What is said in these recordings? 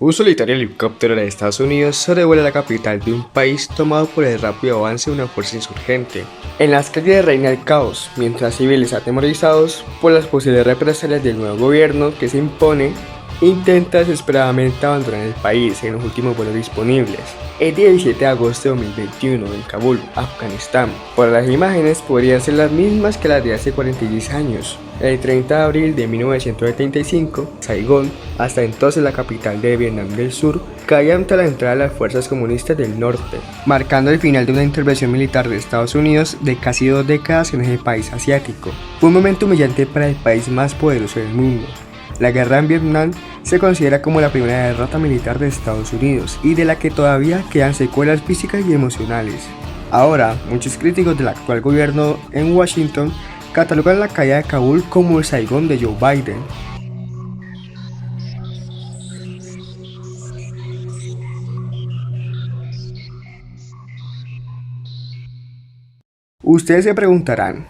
Un solitario helicóptero de Estados Unidos sobrevuela la capital de un país tomado por el rápido avance de una fuerza insurgente. En las calles reina el caos, mientras civiles atemorizados por las posibles represalias del nuevo gobierno que se impone, intenta desesperadamente abandonar el país en los últimos vuelos disponibles. El 17 de agosto de 2021 en Kabul, Afganistán. Por las imágenes podrían ser las mismas que las de hace 46 años. El 30 de abril de 1975, Saigón, hasta entonces la capital de Vietnam del Sur, caía ante la entrada de las fuerzas comunistas del norte, marcando el final de una intervención militar de Estados Unidos de casi 2 décadas en ese país asiático. Fue un momento humillante para el país más poderoso del mundo. La guerra en Vietnam se considera como la primera derrota militar de Estados Unidos y de la que todavía quedan secuelas físicas y emocionales. Ahora, muchos críticos del actual gobierno en Washington catalogan la caída de Kabul como el Saigón de Joe Biden. Ustedes se preguntarán,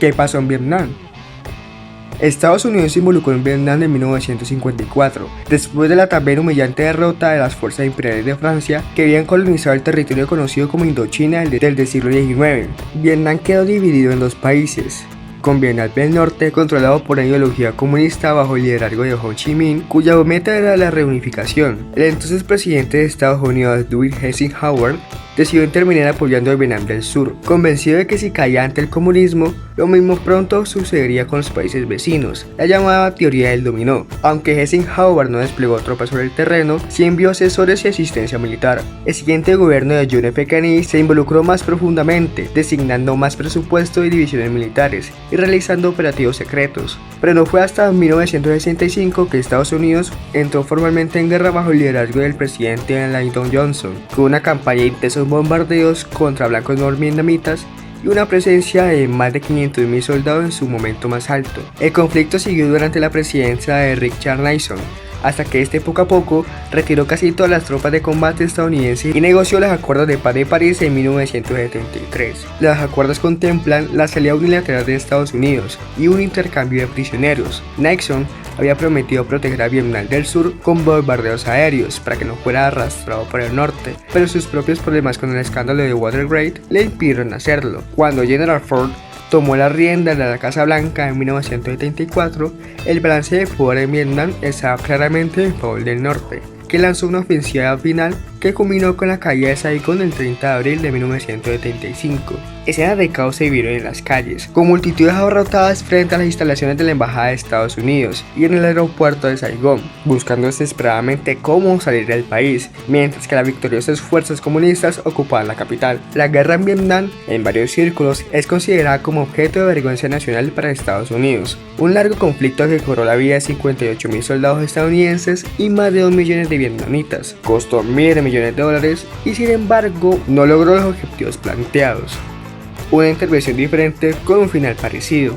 ¿qué pasó en Vietnam? Estados Unidos se involucró en Vietnam en 1954, después de la también humillante derrota de las fuerzas imperiales de Francia que habían colonizado el territorio conocido como Indochina del siglo XIX. Vietnam quedó dividido en dos países, con Vietnam del Norte controlado por la ideología comunista bajo el liderazgo de Ho Chi Minh, cuya meta era la reunificación. El entonces presidente de Estados Unidos, Dwight Eisenhower, decidió intervenir apoyando a Vietnam del Sur, convencido de que si caía ante el comunismo, lo mismo pronto sucedería con los países vecinos, la llamada teoría del dominó. Aunque Eisenhower no desplegó tropas sobre el terreno, sí envió asesores y asistencia militar. El siguiente gobierno de John F. Kennedy se involucró más profundamente, designando más presupuesto y divisiones militares, y realizando operativos secretos. Pero no fue hasta 1965 que Estados Unidos entró formalmente en guerra bajo el liderazgo del presidente Lyndon Johnson, con una campaña de intensos bombardeos contra blancos norvietnamitas y una presencia de más de 500.000 soldados en su momento más alto. El conflicto siguió durante la presidencia de Richard Nixon, hasta que este poco a poco retiró casi todas las tropas de combate estadounidenses y negoció los acuerdos de paz de París en 1973. Los acuerdos contemplan la salida unilateral de Estados Unidos y un intercambio de prisioneros. Nixon había prometido proteger a Vietnam del Sur con bombardeos aéreos para que no fuera arrastrado por el norte, pero sus propios problemas con el escándalo de Watergate le impidieron hacerlo. Cuando General Ford tomó la rienda de la Casa Blanca en 1974, el balance de poder en Vietnam estaba claramente en favor del norte, que lanzó una ofensiva final que culminó con la caída de Saigón el 30 de abril de 1975. Escenas de caos se vieron en las calles, con multitudes abarrotadas frente a las instalaciones de la Embajada de Estados Unidos y en el aeropuerto de Saigón, buscando desesperadamente cómo salir del país, mientras que las victoriosas fuerzas comunistas ocupaban la capital. La guerra en Vietnam, en varios círculos, es considerada como objeto de vergüenza nacional para Estados Unidos, un largo conflicto que cobró la vida de 58.000 soldados estadounidenses y más de 2 millones de vietnamitas, costó miles de millones de dólares y sin embargo no logró los objetivos planteados. Una intervención diferente con un final parecido.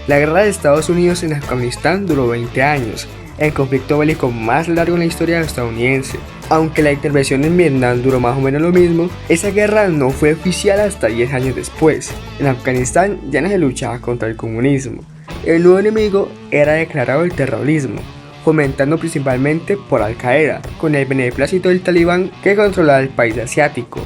La guerra de Estados Unidos en Afganistán duró 20 años, el conflicto bélico más largo en la historia estadounidense. Aunque la intervención en Vietnam duró más o menos lo mismo, esa guerra no fue oficial hasta 10 años después. En Afganistán ya no se luchaba contra el comunismo. El nuevo enemigo era declarado el terrorismo, fomentado principalmente por Al-Qaeda, con el beneplácito del talibán que controlaba el país asiático.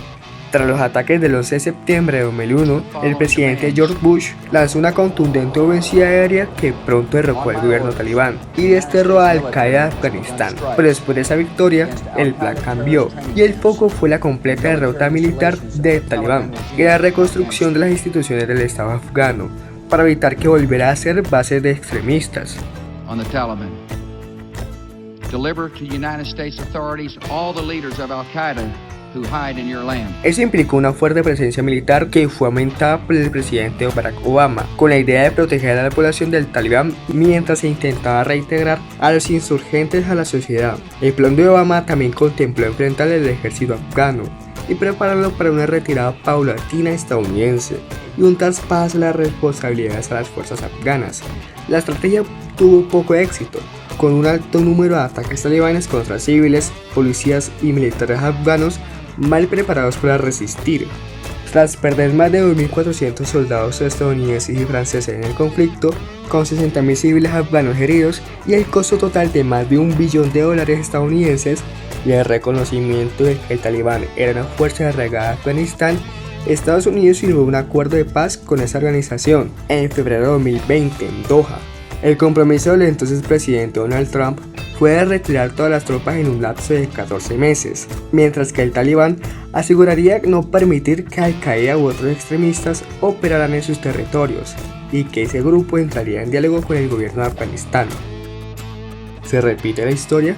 Tras los ataques del 11 de septiembre de 2001, el presidente George Bush lanzó una contundente ofensiva aérea que pronto derrocó al gobierno talibán y desterró a Al-Qaeda de Afganistán. Pero después de esa victoria, el plan cambió y el foco fue la completa derrota militar del talibán y la reconstrucción de las instituciones del Estado afgano para evitar que volviera a ser base de extremistas. Deliver to United States authorities all the leaders of Al-Qaeda who hide in your land. Eso implicó una fuerte presencia militar que fue aumentada por el presidente Barack Obama, con la idea de proteger a la población del talibán mientras se intentaba reintegrar a los insurgentes a la sociedad. El plan de Obama también contempló enfrentar al ejército afgano y prepararlo para una retirada paulatina estadounidense y un traspaso de las responsabilidades a las fuerzas afganas. La estrategia tuvo poco éxito, con un alto número de ataques talibanes contra civiles, policías y militares afganos mal preparados para resistir. Tras perder más de 2.400 soldados estadounidenses y franceses en el conflicto, con 60.000 civiles afganos heridos y el costo total de más de $1 billón estadounidenses, y el reconocimiento de que el Talibán era una fuerza arraigada a Afganistán, Estados Unidos firmó un acuerdo de paz con esa organización en febrero de 2020 en Doha. El compromiso del entonces presidente Donald Trump fue de retirar todas las tropas en un lapso de 14 meses, mientras que el Talibán aseguraría no permitir que Al-Qaeda u otros extremistas operaran en sus territorios y que ese grupo entraría en diálogo con el gobierno de Afganistán. ¿Se repite la historia?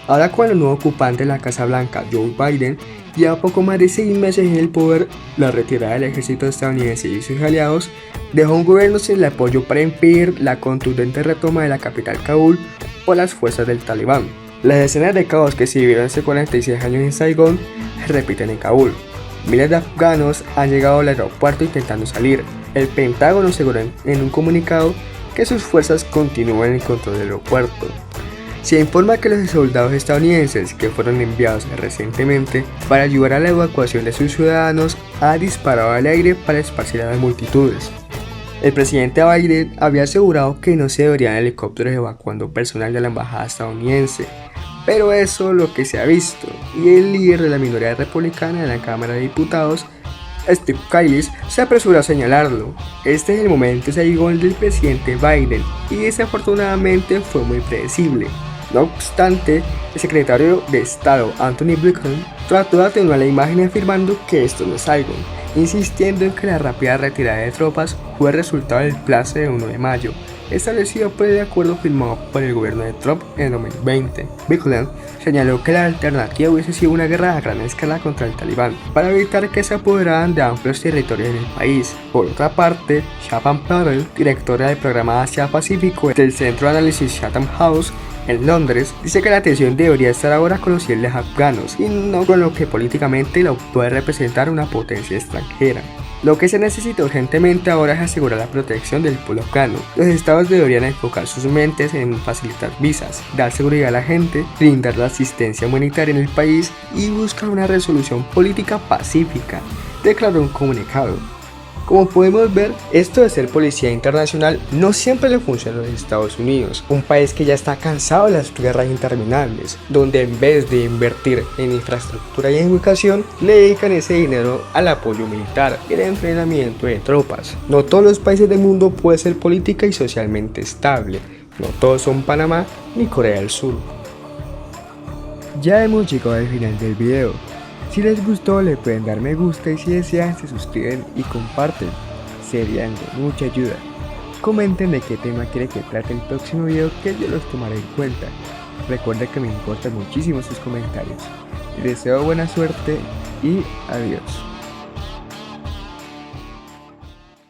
Ahora, con el nuevo ocupante de la Casa Blanca, Joe Biden, lleva poco más de 6 meses en el poder, la retirada del ejército estadounidense y sus aliados dejó un gobierno sin el apoyo para impedir la contundente retoma de la capital Kabul por las fuerzas del Talibán. Las escenas de caos que se vivieron hace 46 años en Saigón se repiten en Kabul. Miles de afganos han llegado al aeropuerto intentando salir. El Pentágono aseguró en un comunicado que sus fuerzas continúan en el control del aeropuerto. Se informa que los soldados estadounidenses que fueron enviados recientemente para ayudar a la evacuación de sus ciudadanos han disparado al aire para esparcir a las multitudes. El presidente Biden había asegurado que no se verían helicópteros evacuando personal de la embajada estadounidense, pero eso es lo que se ha visto, y el líder de la minoría republicana de la Cámara de Diputados, Steve Scalise, se apresuró a señalarlo. Este es el momento saigón del presidente Biden, y desafortunadamente fue muy predecible. No obstante, el secretario de Estado Antony Blinken trató de atenuar la imagen afirmando que esto no es Saigón, insistiendo en que la rápida retirada de tropas fue resultado del plazo de 1 de mayo, establecido por el acuerdo firmado por el gobierno de Trump en 2020. Blinken señaló que la alternativa hubiese sido una guerra a gran escala contra el Talibán, para evitar que se apoderaran de amplios territorios en el país. Por otra parte, Shahbaz Patel, directora del programa Asia-Pacífico del Centro de Análisis Chatham House en Londres, dice que la atención debería estar ahora con los civiles afganos y no con lo que políticamente lo puede representar una potencia extranjera. Lo que se necesita urgentemente ahora es asegurar la protección del pueblo afgano. Los estados deberían enfocar sus mentes en facilitar visas, dar seguridad a la gente, brindar la asistencia humanitaria en el país y buscar una resolución política pacífica, declaró un comunicado. Como podemos ver, esto de ser policía internacional no siempre le funciona a los Estados Unidos, un país que ya está cansado de las guerras interminables, donde en vez de invertir en infraestructura y educación, le dedican ese dinero al apoyo militar y el entrenamiento de tropas. No todos los países del mundo pueden ser política y socialmente estable, no todos son Panamá ni Corea del Sur. Ya hemos llegado al final del video. Si les gustó, le pueden dar me gusta y si desean se suscriben y comparten, serían de mucha ayuda. Comenten de qué tema quieren que trate el próximo video, que yo los tomaré en cuenta. Recuerden que me importan muchísimo sus comentarios. Les deseo buena suerte y adiós.